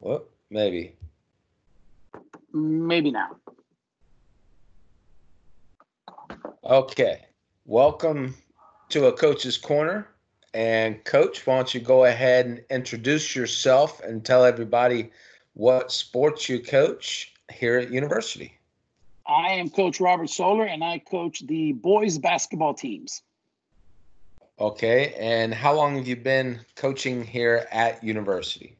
Well, maybe. Maybe now. Okay. Welcome to a coach's corner. And coach, why don't you go ahead and introduce yourself and tell everybody what sports you coach here at university. I am Coach Robert Soler, and I coach the boys basketball teams. Okay. And how long have you been coaching here at university?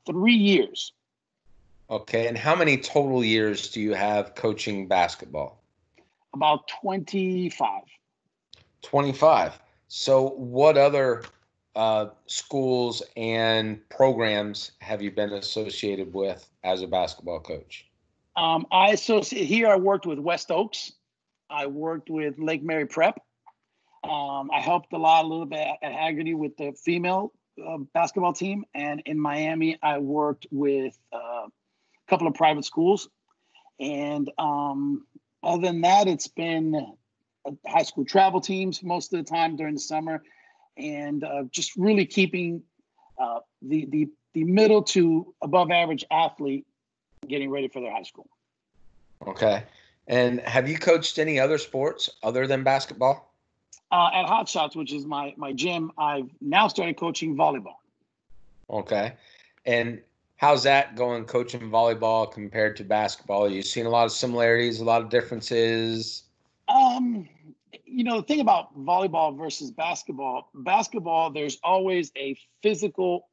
3 years. Okay. And how many total years do you have coaching basketball? About 25. 25. So, what other schools and programs have you been associated with as a basketball coach? I associate here. I worked with West Oaks. I worked with Lake Mary Prep. I helped a little bit at Haggerty with the female basketball team, and in Miami, I worked with a couple of private schools. And other than that, it's been high school travel teams most of the time during the summer, and just really keeping the middle to above average athlete getting ready for their high school. Okay. And have you coached any other sports other than basketball? At Hot Shots, which is my gym, I've now started coaching volleyball. Okay. And how's that going coaching volleyball compared to basketball? You've seen a lot of similarities, a lot of differences. Um, the thing about volleyball versus basketball, there's always a physical,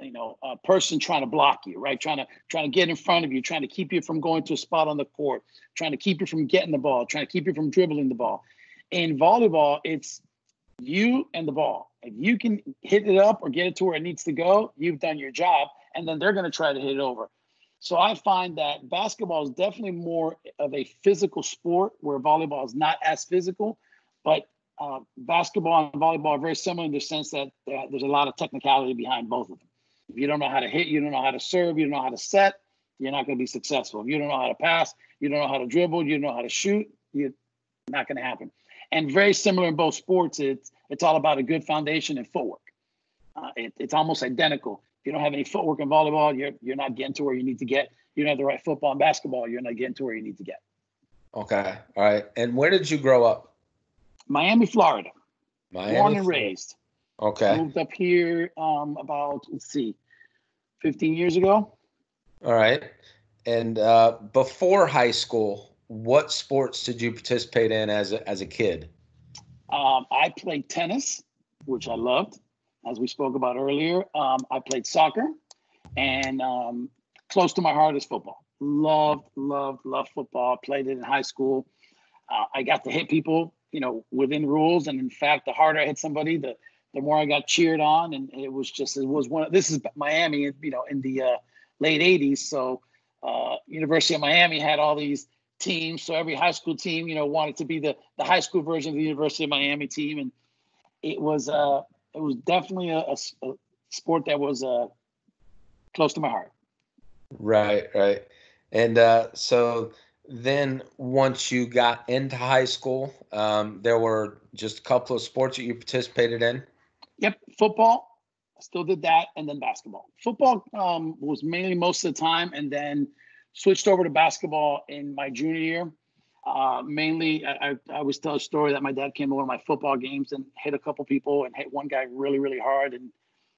a person trying to block you, right? Trying to get in front of you, trying to keep you from going to a spot on the court, trying to keep you from getting the ball, trying to keep you from dribbling the ball. In volleyball, it's you and the ball. If you can hit it up or get it to where it needs to go, you've done your job, and then they're going to try to hit it over. So I find that basketball is definitely more of a physical sport, where volleyball is not as physical. But basketball and volleyball are very similar in the sense that there's a lot of technicality behind both of them. If you don't know how to hit, you don't know how to serve, you don't know how to set, you're not going to be successful. If you don't know how to pass, you don't know how to dribble, you don't know how to shoot, you're not going to happen. And very similar in both sports, it's all about a good foundation and footwork. It's almost identical. If you don't have any footwork in volleyball, you're not getting to where you need to get. You don't have the right football and basketball, you're not getting to where you need to get. Okay. All right. And where did you grow up? Miami, Florida. Miami, Born and Florida. raised. Okay. Moved up here about, 15 years ago. All right. And before high school, what sports did you participate in as a kid? I played tennis, which I loved, as we spoke about earlier. I played soccer, and close to my heart is football. Loved football. Played it in high school. I got to hit people, within rules. And in fact, the harder I hit somebody, the more I got cheered on. And it was this is Miami, in the late 80s. So University of Miami had all these teams. So every high school team, wanted to be the high school version of the University of Miami team. And it was definitely a sport that was close to my heart. Right, right. And so then once you got into high school, there were just a couple of sports that you participated in. Yep, football. I still did that, and then basketball. Football was mainly most of the time, and then switched over to basketball in my junior year. Mainly, I always tell a story that my dad came to one of my football games and hit a couple people and hit one guy really, really hard, and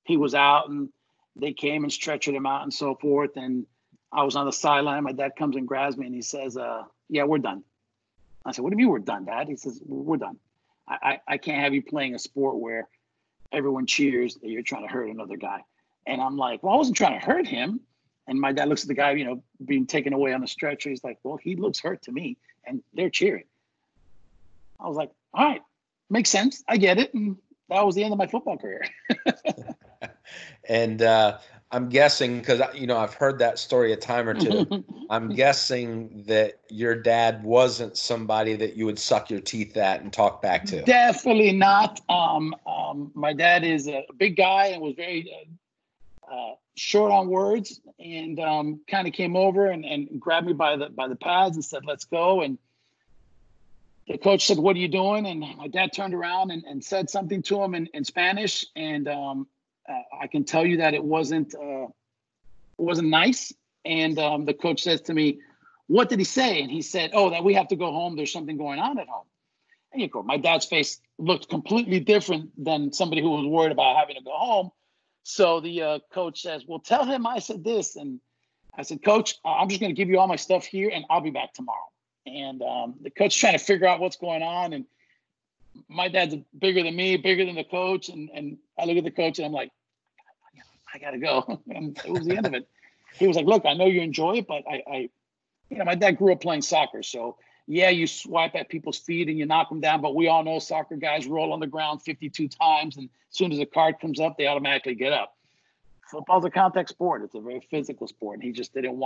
he was out, and they came and stretched him out and so forth. And I was on the sideline. My dad comes and grabs me, and he says, "Yeah, we're done." I said, "What do you mean we're done, Dad?" He says, "We're done. I can't have you playing a sport where everyone cheers that you're trying to hurt another guy." And I'm like, "Well, I wasn't trying to hurt him." And my dad looks at the guy, being taken away on the stretcher. He's like, "Well, he looks hurt to me, and they're cheering." I was like, "All right, makes sense. I get it." And that was the end of my football career. And I'm guessing, because I've heard that story a time or two. I'm guessing that your dad wasn't somebody that you would suck your teeth at and talk back to. Definitely not. My dad is a big guy and was very short on words, and kind of came over and grabbed me by the pads and said, "Let's go." And the coach said, "What are you doing?" And my dad turned around and said something to him in Spanish. And I can tell you that it wasn't wasn't nice. And the coach says to me, "What did he say?" And he said, "Oh, that we have to go home. There's something going on at home." And you go, my dad's face looked completely different than somebody who was worried about having to go home. So the coach says, "Well, tell him I said this." And I said, "Coach, I'm just going to give you all my stuff here, and I'll be back tomorrow." And the coach trying to figure out what's going on. And my dad's bigger than me, bigger than the coach. And I look at the coach, and I'm like, I got to go. And it was the end of it. He was like, "Look, I know you enjoy it, but my dad grew up playing soccer. So, yeah, you swipe at people's feet and you knock them down. But we all know soccer guys roll on the ground 52 times. And as soon as a card comes up, they automatically get up. Football's a contact sport. It's a very physical sport. And he just didn't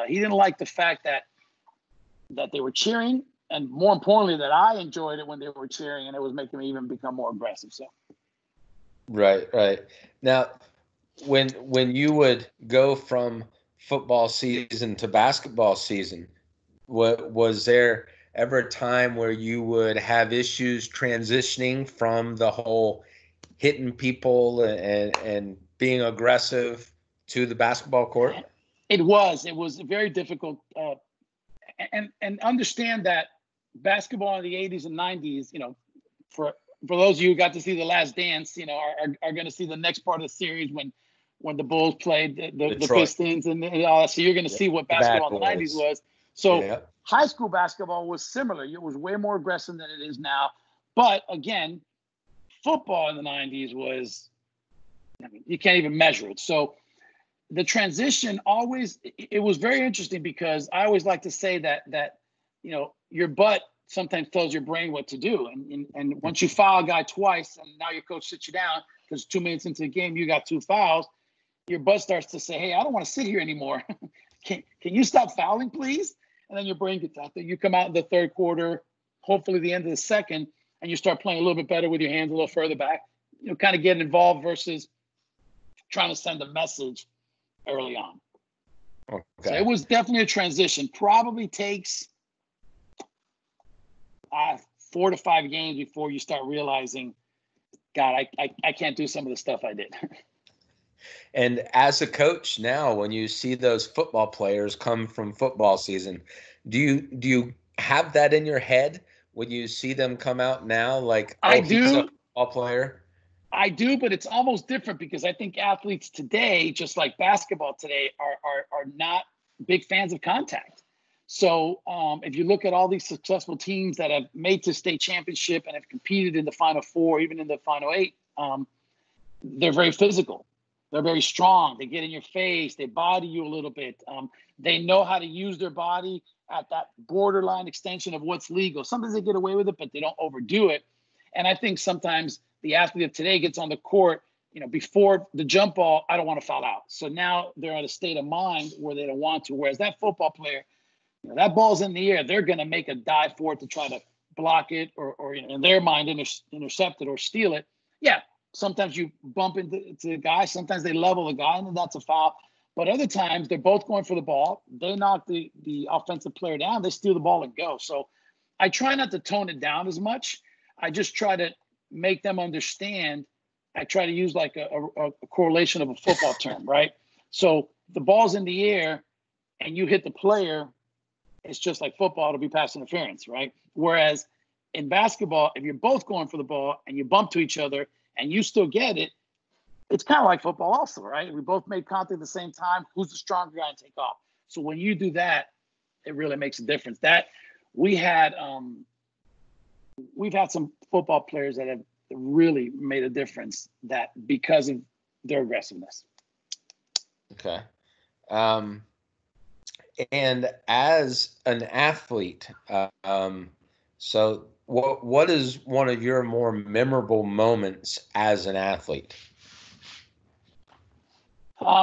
he didn't like the fact that they were cheering. And more importantly, that I enjoyed it when they were cheering. And it was making me even become more aggressive. So, Right. Now, when you would go from football season to basketball season, was there ever a time where you would have issues transitioning from the whole hitting people and being aggressive to the basketball court? It was very difficult. And understand that basketball in the 80s and 90s, for those of you who got to see The Last Dance, are going to see the next part of the series when the Bulls played the Pistons and all that. So you're going to see what basketball in the 90s was. So high school basketball was similar. It was way more aggressive than it is now. But again, football in the 90s was, you can't even measure it. So the transition it was very interesting because I always like to say that your butt sometimes tells your brain what to do. And once you foul a guy twice and now your coach sits you down because 2 minutes into the game, you got 2 fouls, your butt starts to say, "Hey, I don't want to sit here anymore. Can you stop fouling, please?" And then your brain gets out there. You come out in the third quarter, hopefully the end of the second, and you start playing a little bit better with your hands a little further back, kind of getting involved versus trying to send a message early on. Okay. So it was definitely a transition. Probably takes 4 to 5 games before you start realizing, God, I can't do some of the stuff I did. And as a coach now, when you see those football players come from football season, do you have that in your head when you see them come out now? Like, I do. He's a football player. I do, but it's almost different because I think athletes today, just like basketball today, are not big fans of contact. So if you look at all these successful teams that have made to state championship and have competed in the Final Four, even in the Final Eight, they're very physical. They're very strong. They get in your face. They body you a little bit. They know how to use their body at that borderline extension of what's legal. Sometimes they get away with it, but they don't overdo it. And I think sometimes the athlete of today gets on the court, before the jump ball, I don't want to foul out. So now they're in a state of mind where they don't want to. Whereas that football player, that ball's in the air, they're going to make a dive for it to try to block it or in their mind, intercept it or steal it. Yeah. Sometimes you bump into the guy. Sometimes they level the guy, and that's a foul. But other times, they're both going for the ball. They knock the offensive player down. They steal the ball and go. So I try not to tone it down as much. I just try to make them understand. I try to use like a correlation of a football term, right? So the ball's in the air, and you hit the player, it's just like football. It'll be pass interference, right? Whereas in basketball, if you're both going for the ball and you bump to each other, and you still get it, it's kind of like football also, right? We both made contact at the same time. Who's the stronger guy and take off? So when you do that, it really makes a difference. That we've had some football players that have really made a difference that because of their aggressiveness. Okay. And as an athlete, so what is one of your more memorable moments as an athlete?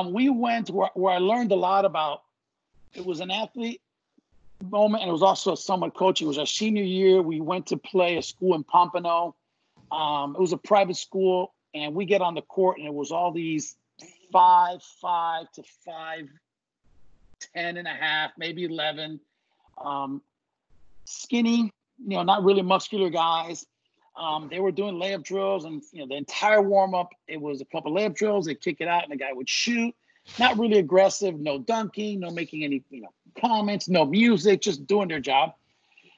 We went where I learned a lot about. It was an athlete moment, and it was also somewhat coaching. It was our senior year. We went to play a school in Pompano. It was a private school, and we get on the court, and it was all these 5'5" to 5'10 and a half, maybe 11, skinny, not really muscular guys. They were doing layup drills, and the entire warm up, it was a couple layup drills. They kick it out, and the guy would shoot. not really aggressive, no dunking, no making any, comments, no music, just doing their job.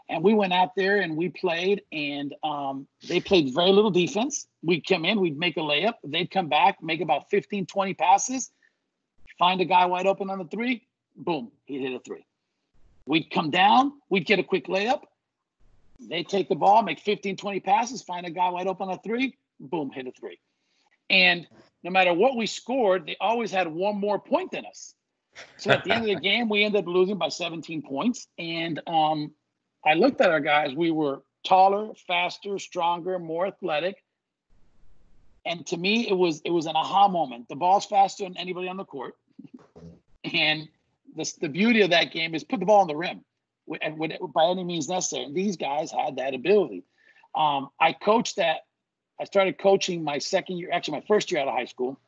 And we went out there and we played, and they played very little defense. We'd come in, we'd make a layup. They'd come back, make about 15, 20 passes, find a guy wide open on the three, boom, he'd hit a three. We'd come down, we'd get a quick layup. They'd take the ball, make 15, 20 passes, find a guy wide open on a three, boom, hit a three. And no matter what we scored, they always had one more point than us. So at the end of the game, we ended up losing by 17 points. And I looked at our guys. We were taller, faster, stronger, more athletic. And to me, it was an aha moment. The ball's faster than anybody on the court. And the beauty of that game is put the ball on the rim by any means necessary. And these guys had that ability. I started coaching my second year, actually my first year out of high school.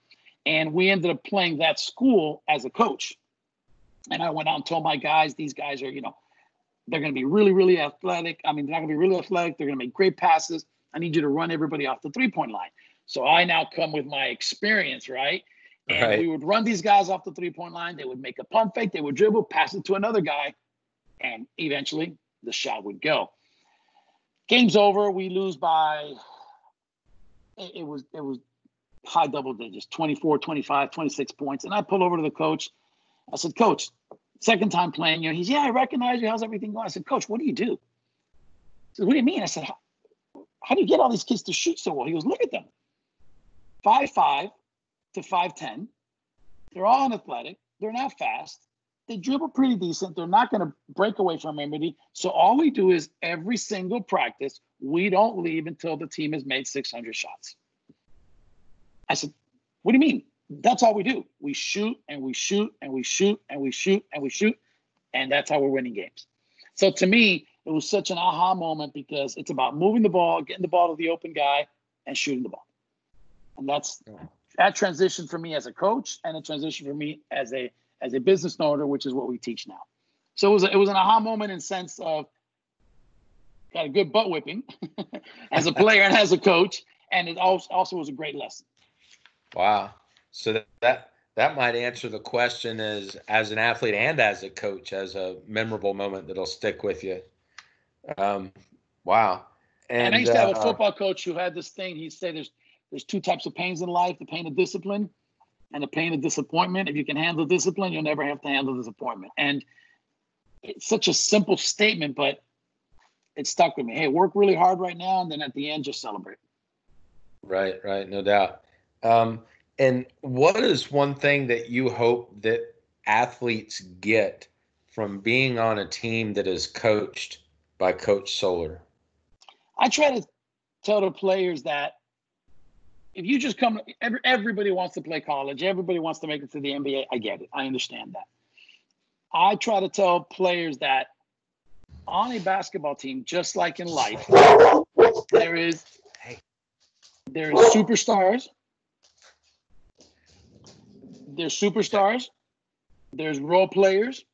And we ended up playing that school as a coach. And I went out and told my guys, these guys are, they're going to be really, really athletic. I mean, they're not going to be really athletic. They're going to make great passes. I need you to run everybody off the three-point line. So I now come with my experience, right? And we would run these guys off the three-point line. They would make a pump fake. They would dribble, pass it to another guy. And eventually the shot would go. Game's over. We lose by, it was high double digits, 24, 25, 26 points. And I pull over to the coach. I said, Coach, second time playing, he's, yeah, I recognize you. How's everything going? I said, Coach, what do you do? He said, what do you mean? I said, how do you get all these kids to shoot so well? He goes, look at them. 5'5" to 5'10". They're all unathletic. They're not fast. They dribble pretty decent. They're not going to break away from anybody. So all we do is every single practice, we don't leave until the team has made 600 shots. I said, what do you mean? That's all we do. We shoot and we shoot and we shoot and we shoot and we shoot. And that's how we're winning games. So to me, it was such an aha moment because it's about moving the ball, getting the ball to the open guy, and shooting the ball. And that transition for me as a coach, and a transition for me as a business owner, which is what we teach now. So it was an aha moment in sense of got a good butt whipping as a player and as a coach, and it also was a great lesson. Wow. So that might answer the question as an athlete and as a coach, as a memorable moment that'll stick with you. Wow. And I used to have a football coach who had this thing. He'd say there's two types of pains in life, the pain of discipline and the pain of disappointment. If you can handle discipline, you'll never have to handle disappointment. And it's such a simple statement, but it stuck with me. Hey, work really hard right now, and then at the end, just celebrate. Right, no doubt. And what is one thing that you hope that athletes get from being on a team that is coached by Coach Solar? I try to tell the players that if you just come, everybody wants to play college. Everybody wants to make it to the NBA. I get it. I understand that. I try to tell players that on a basketball team, just like in life, there is superstars. There's superstars. There's role players.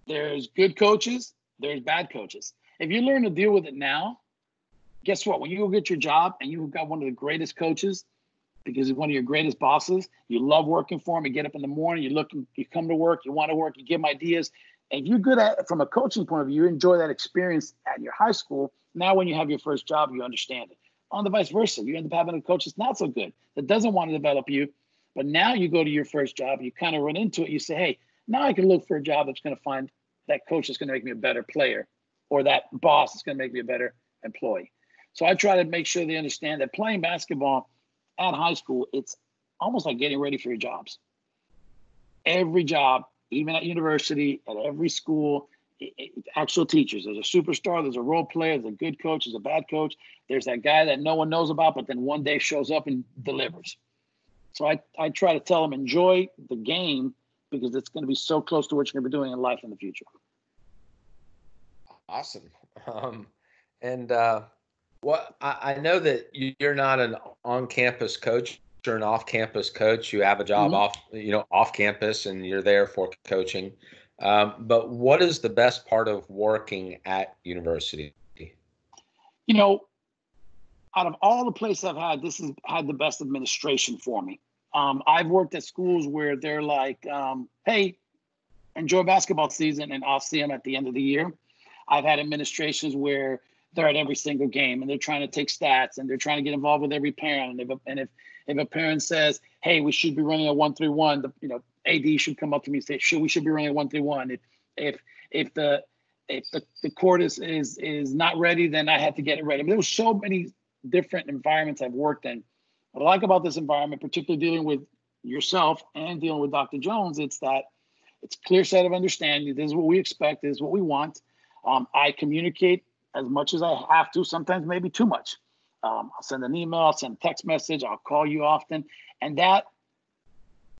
There's good coaches. There's bad coaches. If you learn to deal with it now, guess what? When you go get your job and you've got one of the greatest coaches, because he's one of your greatest bosses, you love working for him. You get up in the morning, you come to work, you want to work, you give him ideas. And if you're good at it from a coaching point of view, you enjoy that experience at your high school. Now, when you have your first job, you understand it. On the vice versa, you end up having a coach that's not so good, that doesn't want to develop you. But now you go to your first job, you kind of run into it. You say, hey, now I can look for a job that's going to find that coach that's going to make me a better player, or that boss that's going to make me a better employee. So I try to make sure they understand that playing basketball at high school, it's almost like getting ready for your jobs. Every job, even at university, at every school, actual teachers. There's a superstar, there's a role player, there's a good coach, there's a bad coach. There's that guy that no one knows about, but then one day shows up and delivers. So I try to tell them, enjoy the game, because it's going to be so close to what you're going to be doing in life in the future. Awesome. I know that you're not an on-campus coach or an off-campus coach. You have a job off campus, and you're there for coaching. But what is the best part of working at university? Out of all the places I've had, this has had the best administration for me. I've worked at schools where they're like, hey, enjoy basketball season, and I'll see them at the end of the year. I've had administrations where they're at every single game and they're trying to take stats and they're trying to get involved with every parent. If a parent says, hey, we should be running a 1-3-1, the AD should come up to me and say, we should be running a 1-3-1. If the court is not ready, then I have to get it ready. I mean, there were so many different environments I've worked in. What I like about this environment, particularly dealing with yourself and dealing with Dr. Jones, it's that it's a clear set of understanding. This is what we expect. This is what we want. I communicate as much as I have to, sometimes maybe too much. I'll send an email, I'll send a text message, I'll call you often. And that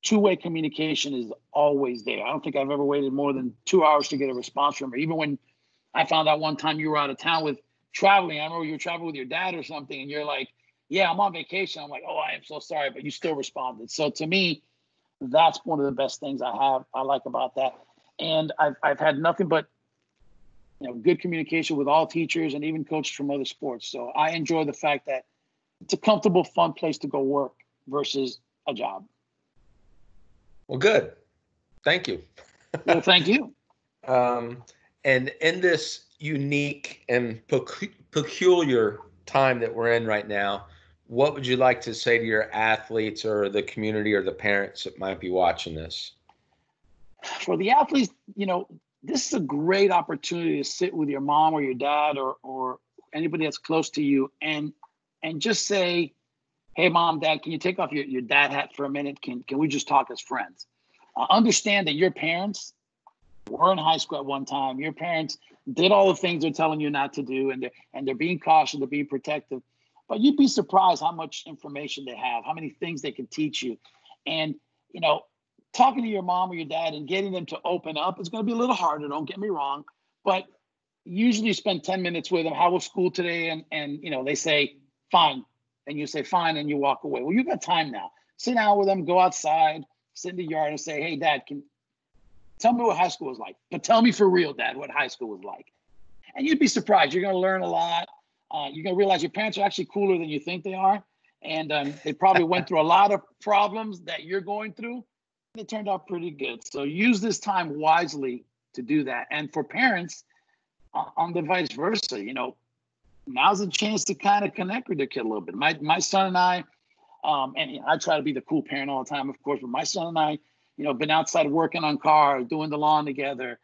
two-way communication is always there. I don't think I've ever waited more than 2 hours to get a response from her. Even when I found out one time you were out of town with traveling, I remember you were traveling with your dad or something, and you're like, yeah, I'm on vacation. I'm like, oh, I am so sorry, but you still responded. So to me, that's one of the best things I like about that. And I've had nothing but good communication with all teachers and even coaches from other sports. So I enjoy the fact that it's a comfortable, fun place to go work versus a job. Well, good. Thank you. Well, thank you. And in this unique and peculiar time that we're in right now, what would you like to say to your athletes or the community or the parents that might be watching this? For the athletes, this is a great opportunity to sit with your mom or your dad or anybody that's close to you and just say, hey, mom, dad, can you take off your dad hat for a minute? Can we just talk as friends? Understand that your parents were in high school at one time. Your parents did all the things they're telling you not to do, and they're being cautious, they're being protective. But you'd be surprised how much information they have, how many things they can teach you. And, talking to your mom or your dad and getting them to open up is going to be a little harder, don't get me wrong. But usually spend 10 minutes with them. How was school today? And they say, fine. And you say, fine, and you walk away. Well, you've got time now. Sit down with them, go outside, sit in the yard and say, hey, Dad, tell me what high school was like. But tell me for real, Dad, what high school was like. And you'd be surprised. You're going to learn a lot. You're going to realize your parents are actually cooler than you think they are. And they probably went through a lot of problems that you're going through. It turned out pretty good. So use this time wisely to do that. And for parents, on the vice versa, now's a chance to kind of connect with their kid a little bit. My son and I, and I try to be the cool parent all the time, of course, but my son and I, been outside working on cars, doing the lawn together,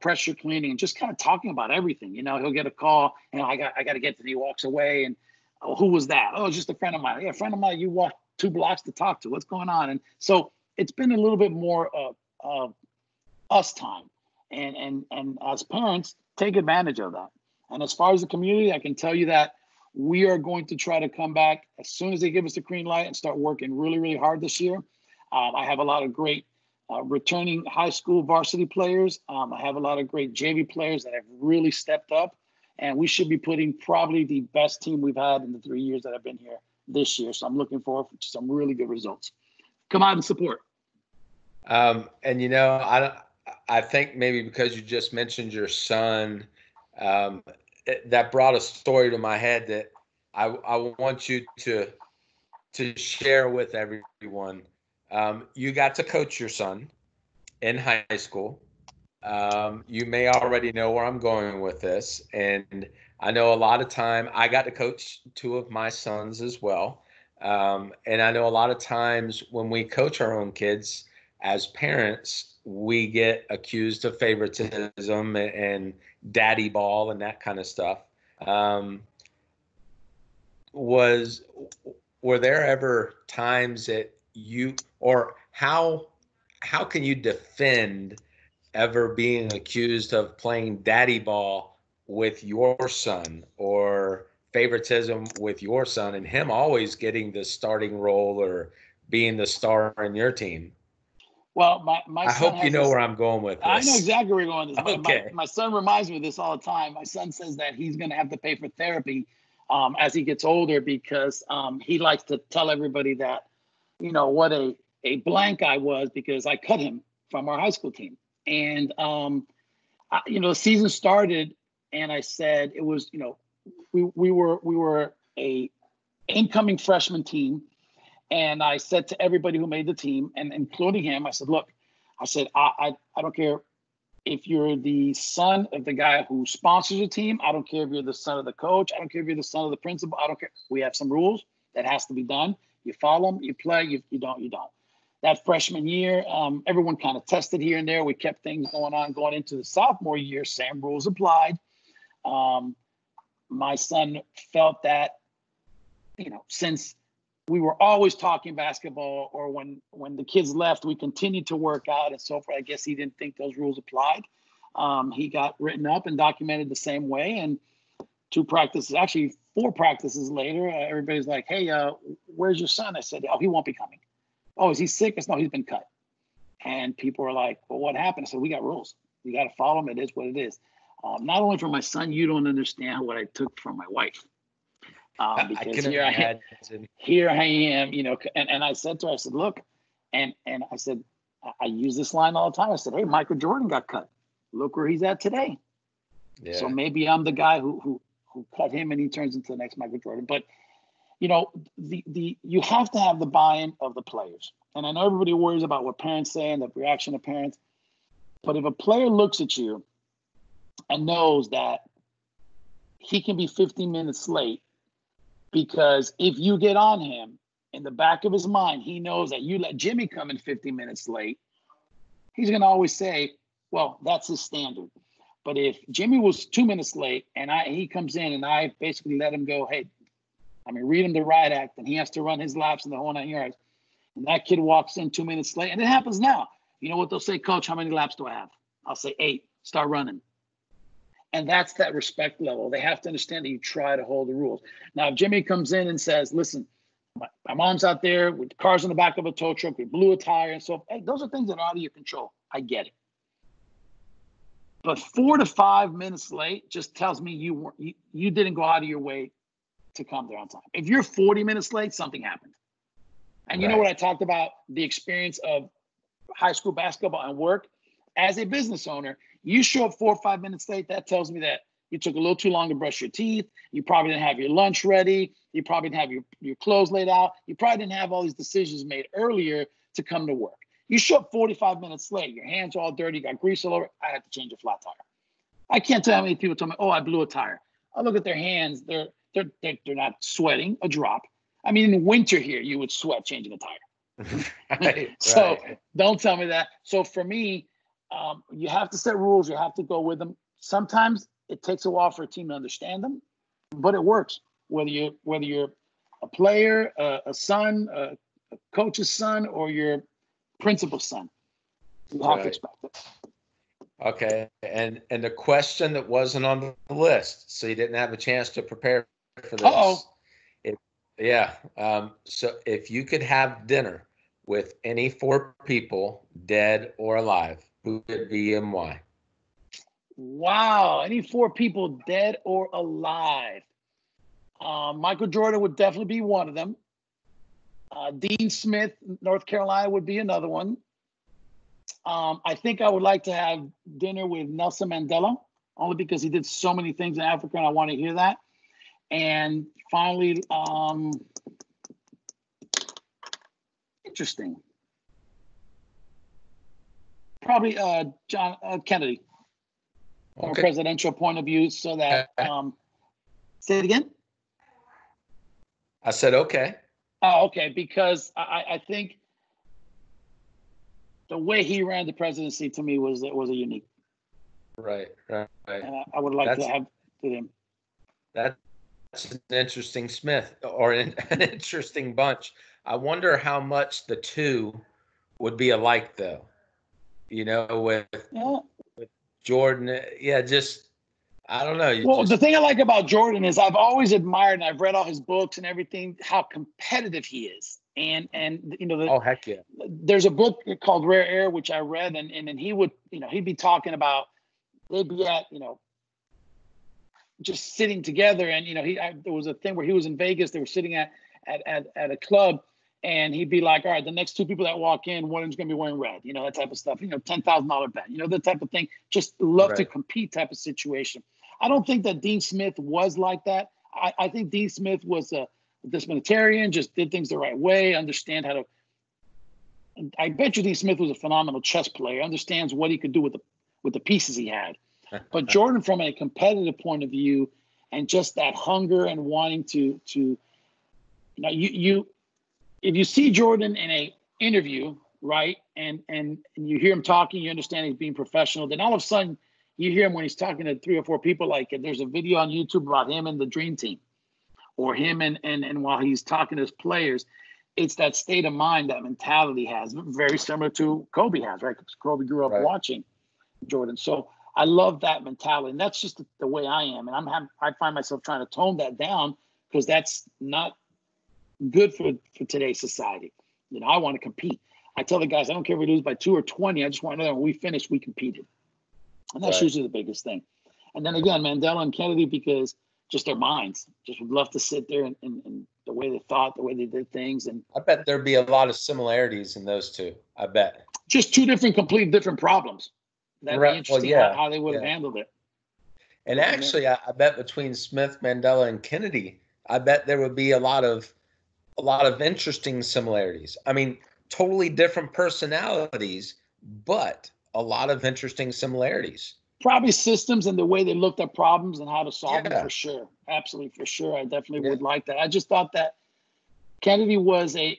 pressure cleaning, and just kind of talking about everything. He'll get a call, I got to get to, he walks away, and who was that? Oh, it's just a friend of mine. Yeah, a friend of mine you walked 2 blocks to talk to. What's going on? And so it's been a little bit more of us time. And as parents, take advantage of that. And as far as the community, I can tell you that we are going to try to come back as soon as they give us the green light and start working really, really hard this year. I have a lot of great returning high school varsity players. I have a lot of great JV players that have really stepped up. And we should be putting probably the best team we've had in the 3 years that I've been here this year. So I'm looking forward to some really good results. Come out and support. And I think maybe because you just mentioned your son, that brought a story to my head that I want you to share with everyone. You got to coach your son in high school. You may already know where I'm going with this, and I know a lot of time I got to coach 2 of my sons as well. And I know a lot of times when we coach our own kids as parents, we get accused of favoritism and daddy ball and that kind of stuff. Were there ever times that how can you defend ever being accused of playing daddy ball with your son or favoritism with your son and him always getting the starting role or being the star in your team? Well, my I son hope you know where I'm going with this. I know exactly where you're going with this. Okay. My son reminds me of this all the time. My son says that he's going to have to pay for therapy as he gets older because he likes to tell everybody that, what a blank I was because I cut him from our high school team. And, the season started and I said it was, we were a incoming freshman team. And I said to everybody who made the team, and including him, I said, look, I don't care if you're the son of the guy who sponsors the team. I don't care if you're the son of the coach. I don't care if you're the son of the principal. I don't care. We have some rules that has to be done. You follow them, you play, you don't, you don't. That freshman year, everyone kind of tested here and there. We kept things going on. Going into the sophomore year, same rules applied. My son felt that, since we were always talking basketball, or when the kids left, we continued to work out and so forth. I guess he didn't think those rules applied. He got written up and documented the same way. And 4 practices later, everybody's like, hey, where's your son? I said, oh, he won't be coming. Oh, is he sick? I said, no, he's been cut. And people were like, well, what happened? I said, we got rules. You got to follow them. It is what it is. Not only for my son, you don't understand what I took from my wife. Because here I am, and I said to her, I said, look, and I said, I use this line all the time. I said, hey, Michael Jordan got cut. Look where he's at today. Yeah. So maybe I'm the guy who cut him and he turns into the next Michael Jordan. But, you have to have the buy-in of the players. And I know everybody worries about what parents say and the reaction of parents. But if a player looks at you and knows that he can be 15 minutes late, because if you get on him, in the back of his mind, he knows that you let Jimmy come in 15 minutes late, he's going to always say, well, that's his standard. But if Jimmy was 2 minutes late and he comes in and I basically let him go, hey, read him the riot act, and he has to run his laps in the whole 9 yards, and that kid walks in 2 minutes late, and it happens now. You know what they'll say, coach, how many laps do I have? I'll say 8. Start running. And that's that respect level. They have to understand that you try to hold the rules. Now, if Jimmy comes in and says, listen, my mom's out there with the cars in the back of a tow truck, we blew a tire, and so, hey, those are things that are out of your control. I get it. But 4 to 5 minutes late just tells me you didn't go out of your way to come there on time. If you're 40 minutes late, something happened. And you know what I talked about, the experience of high school basketball and work. As a business owner, you show up 4 or 5 minutes late, that tells me that you took a little too long to brush your teeth. You probably didn't have your lunch ready. You probably didn't have your clothes laid out. You probably didn't have all these decisions made earlier to come to work. You show up 45 minutes late. Your hands are all dirty. You got grease all over. I had to change a flat tire. I can't tell how many people tell me, oh, I blew a tire. I look at their hands. They're not sweating a drop. In winter here, you would sweat changing a tire. So don't tell me that. So for me, you have to set rules. You have to go with them. Sometimes it takes a while for a team to understand them, but it works. Whether you're a player, a son, a coach's son, or your principal's son, you have to expect it. Okay, and the question that wasn't on the list, so you didn't have a chance to prepare for this. So if you could have dinner with any 4 people, dead or alive, who would it be and why? Wow, any 4 people, dead or alive. Michael Jordan would definitely be one of them. Dean Smith, North Carolina, would be another one. I think I would like to have dinner with Nelson Mandela, only because he did so many things in Africa and I want to hear that. And finally, interesting. Probably John Kennedy, from a presidential point of view, so that, say it again? I said, okay. Oh, okay, because I think the way he ran the presidency to me was a unique. Right. And I would like to have with him. That's an interesting Smith, or an interesting bunch. I wonder how much the two would be alike, though. With Jordan. I don't know. The thing I like about Jordan is I've always admired, and I've read all his books and everything, how competitive he is. And oh, heck yeah. There's a book called Rare Air, which I read, and he would, he'd be talking about, they'd be at, just sitting together. And, there was a thing where he was in Vegas, they were sitting at a club, and he'd be like, all right, the next 2 people that walk in, one of them's going to be wearing red, that type of stuff, $10,000 bet, that type of thing. Just love to compete type of situation. I don't think that Dean Smith was like that. I think Dean Smith was disciplinarian, just did things the right way, understand how to. I bet you D. Smith was a phenomenal chess player, understands what he could do with the pieces he had. But Jordan, from a competitive point of view, and just that hunger and wanting to you if you see Jordan in a interview, right, and you hear him talking, you understand he's being professional. Then all of a sudden, you hear him when he's talking to 3 or 4 people. Like there's a video on YouTube about him and the Dream Team, or him and while he's talking to his players. It's that state of mind, that mentality has, very similar to Kobe has, right? Because Kobe grew up watching Jordan. So I love that mentality. And that's just the way I am. And I find myself trying to tone that down because that's not good for today's society. I want to compete. I tell the guys, I don't care if we lose by 2 or 20. I just want to know that when we finish, we competed. And that's usually the biggest thing. And then again, Mandela and Kennedy, because just their minds, just would love to sit there and the way they thought, the way they did things. And I bet there'd be a lot of similarities in those two. I bet. Just 2 completely different problems. That'd be interesting how they would have handled it. And actually, I bet between Smith, Mandela, and Kennedy, I bet there would be a lot of interesting similarities. I mean, totally different personalities, but a lot of interesting similarities. Probably systems and the way they looked at problems and how to solve them, for sure. Absolutely, for sure. I definitely would like that. I just thought that Kennedy was like,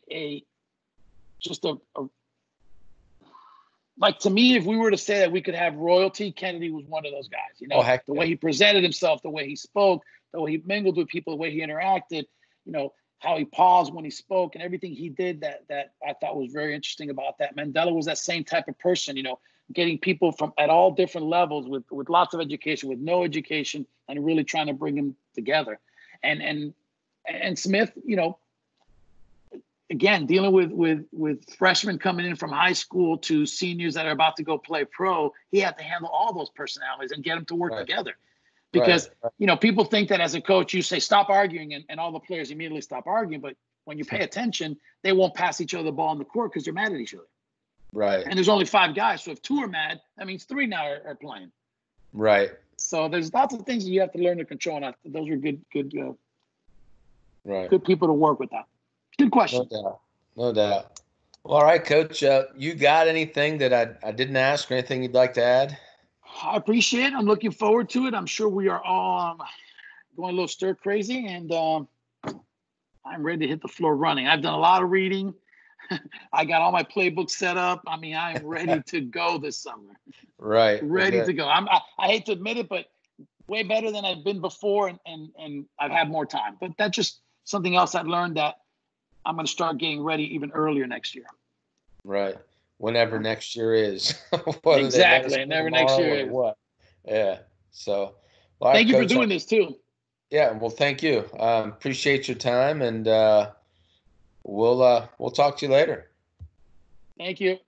to me, if we were to say that we could have royalty, Kennedy was one of those guys. The way he presented himself, the way he spoke, the way he mingled with people, the way he interacted, how he paused when he spoke, and everything he did that I thought was very interesting about that. Mandela was that same type of person, getting people from at all different levels with lots of education, with no education, and really trying to bring them together. And Smith, again, dealing with freshmen coming in from high school to seniors that are about to go play pro, he had to handle all those personalities and get them to work together. Because, people think that as a coach, you say, stop arguing, and all the players immediately stop arguing. But when you pay attention, they won't pass each other the ball on the court because they're mad at each other. Right. And there's only 5 guys. So if 2 are mad, that means 3 now are playing. Right. So there's lots of things that you have to learn to control. And those are good people to work with that. Good question. No doubt. Well, all right, Coach. You got anything that I didn't ask or anything you'd like to add? I appreciate it. I'm looking forward to it. I'm sure we are all going a little stir crazy, and I'm ready to hit the floor running. I've done a lot of reading. I got all my playbooks set up. I mean, I am ready to go this summer. Right. Ready to go. I hate to admit it, but way better than I've been before, and I've had more time. But that's just something else I've learned, that I'm going to start getting ready even earlier next year. Right. Whenever next year is. Exactly. Whenever next year is. What? Yeah. So. Well, thank you for doing this too. Yeah. Well, thank you. Appreciate your time, and we'll talk to you later. Thank you.